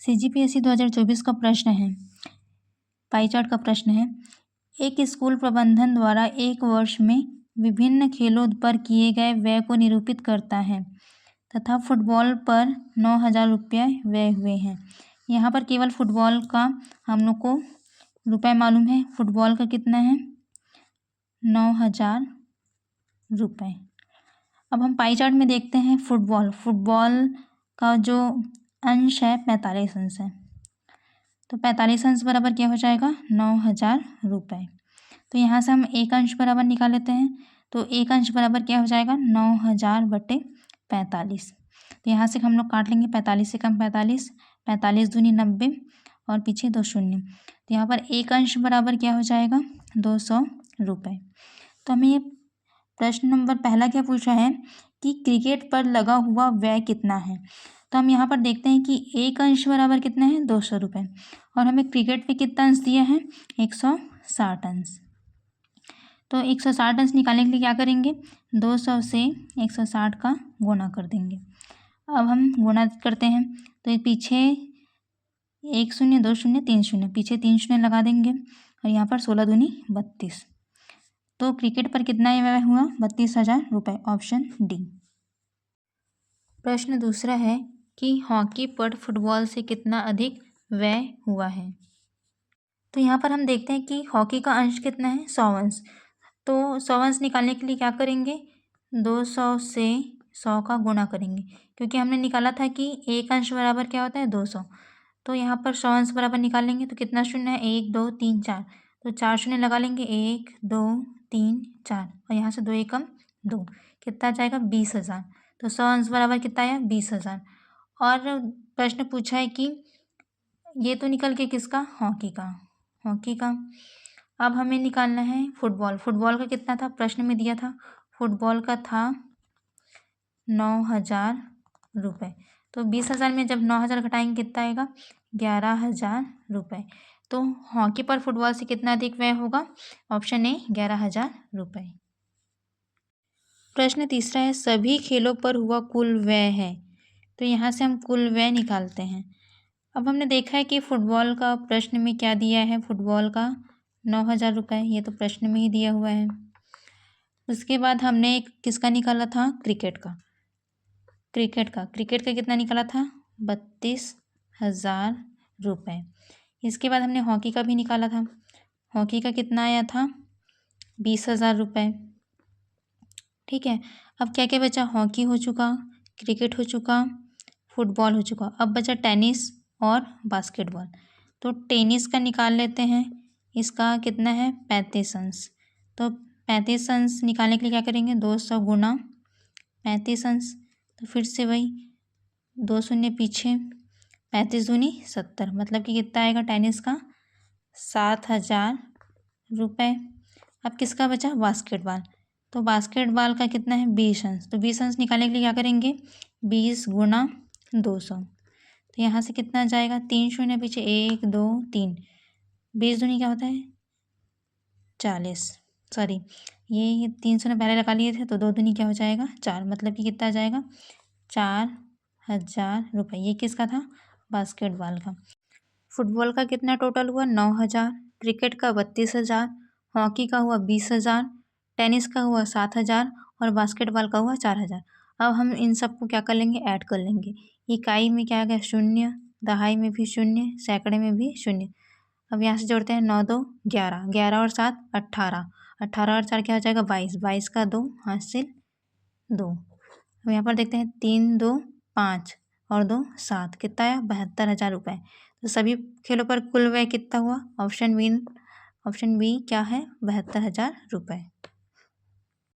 CGPSC 2024 का प्रश्न है, पाई चार्ट का प्रश्न है। एक स्कूल प्रबंधन द्वारा एक वर्ष में विभिन्न खेलों पर किए गए व्यय को निरूपित करता है तथा फुटबॉल पर 9,000 रुपये व्यय हुए हैं। यहाँ पर केवल फुटबॉल का हम लोग को रुपए मालूम है। फुटबॉल का कितना है? 9,000 रुपये। अब हम पाई चार्ट में देखते हैं फुटबॉल का जो अंश है 45 अंश है, तो 45 अंश बराबर क्या हो जाएगा? 9,000 रुपये। तो यहाँ से हम एक अंश बराबर निकाल लेते हैं, तो एक अंश बराबर क्या हो जाएगा? 9,000 बटे 45। तो यहाँ से हम लोग काट लेंगे 45 से कम 45, 45 दूनी 90 और पीछे 2 शून्य। तो यहाँ पर एक अंश बराबर क्या हो जाएगा? 200 रुपये। तो हमें ये प्रश्न नंबर पहला क्या पूछा है कि क्रिकेट पर लगा हुआ व्यय कितना है। तो हम यहाँ पर देखते हैं कि एक अंश बराबर कितना है? 200 रुपये। और हमें क्रिकेट पे कितना अंश दिया है? 160 अंश। तो 160 अंश निकालने के लिए क्या करेंगे? 200 से 160 का गुणा कर देंगे। अब हम गुणा करते हैं, तो ये पीछे 1 शून्य 2 शून्य 3 शून्य, पीछे 3 शून्य लगा देंगे और यहाँ पर 16 दूनी 32। तो क्रिकेट पर कितना व्यय हुआ? 32,000 रुपये, ऑप्शन डी। प्रश्न दूसरा है कि हॉकी पर फुटबॉल से कितना अधिक व्यय हुआ है। तो यहाँ पर हम देखते हैं कि हॉकी का अंश कितना है? 100 अंश। तो 100 अंश निकालने के लिए क्या करेंगे? 200 से 100 का गुणा करेंगे, क्योंकि हमने निकाला था कि एक अंश बराबर क्या होता है? 200। तो यहाँ पर 100 अंश बराबर निकालेंगे तो कितना शून्य है? 1 2 3 4, तो 4 शून्य लगा लेंगे। 1 2 3 4 और यहाँ से 2 एकम 2, कितना जाएगा? 20,000। तो 100 अंश बराबर कितना आया? 20,000। और प्रश्न पूछा है कि ये तो निकल के किसका? हॉकी का। अब हमें निकालना है फुटबॉल का कितना था? प्रश्न में दिया था फुटबॉल का था 9,000 रुपये। तो 20,000 में जब 9,000 घटाएंगे कितना आएगा? 11,000 रुपये। तो हॉकी पर फुटबॉल से कितना अधिक व्यय होगा? ऑप्शन ए 11,000 रुपये। प्रश्न तीसरा है, सभी खेलों पर हुआ कुल व्यय है। तो यहाँ से हम कुल व्यय निकालते हैं। अब हमने देखा है कि फुटबॉल का प्रश्न में क्या दिया है? फुटबॉल का 9,000 रुपये, ये तो प्रश्न में ही दिया हुआ है। उसके बाद हमने किसका निकाला था? क्रिकेट का कितना निकाला था? 32,000 रुपये। इसके बाद हमने हॉकी का भी निकाला था। हॉकी का कितना आया था? 20,000 रुपये। ठीक है, अब क्या क्या बचा? हॉकी हो चुका, क्रिकेट हो चुका, फुटबॉल हो चुका। अब बचा टेनिस और बास्केटबॉल। तो टेनिस का निकाल लेते हैं। इसका कितना है? 35 अंश। तो 35 अंश निकालने के लिए क्या करेंगे? 200 गुना 35 अंश। तो फिर से वही 2 शून्य पीछे, 35 दूनी 70, मतलब कि कितना आएगा टेनिस का? 7,000 रुपये। अब किसका बचा? बास्केटबॉल। तो बास्केटबॉल का कितना है? 20 अंश। तो 20 अंश निकालने के लिए क्या करेंगे? 20 गुना 200। तो यहाँ से कितना जाएगा? 3 शून्य पीछे, 1 2 3, 20 दूनी क्या होता है? 40। सॉरी, ये 3 शून्य पहले लगा लिए थे, तो 2 दूनी क्या हो जाएगा? 4, मतलब कि कितना जाएगा? 4,000 रुपये। ये किसका था? बास्केटबॉल का। फुटबॉल का कितना टोटल हुआ? 9,000। क्रिकेट का 32,000। हॉकी का हुआ 20,000। टेनिस का हुआ 7,000 और बास्केटबॉल का हुआ 4,000। अब हम इन सबको क्या कर लेंगे? ऐड कर लेंगे। इकाई में क्या आ गया? 0, दहाई में भी 0, सैकड़े में भी 0। अब यहाँ से जोड़ते हैं 9 2 11, 11 और 7 18, 18 और 4 क्या हो जाएगा? 22, 22 का 2 हासिल 2। अब यहाँ पर देखते हैं 3 2 5 और 2 7, कितना आया? 72,000 रुपये। तो सभी खेलों पर कुल व्यय कितना हुआ? ऑप्शन बी क्या है? 72,000 रुपये।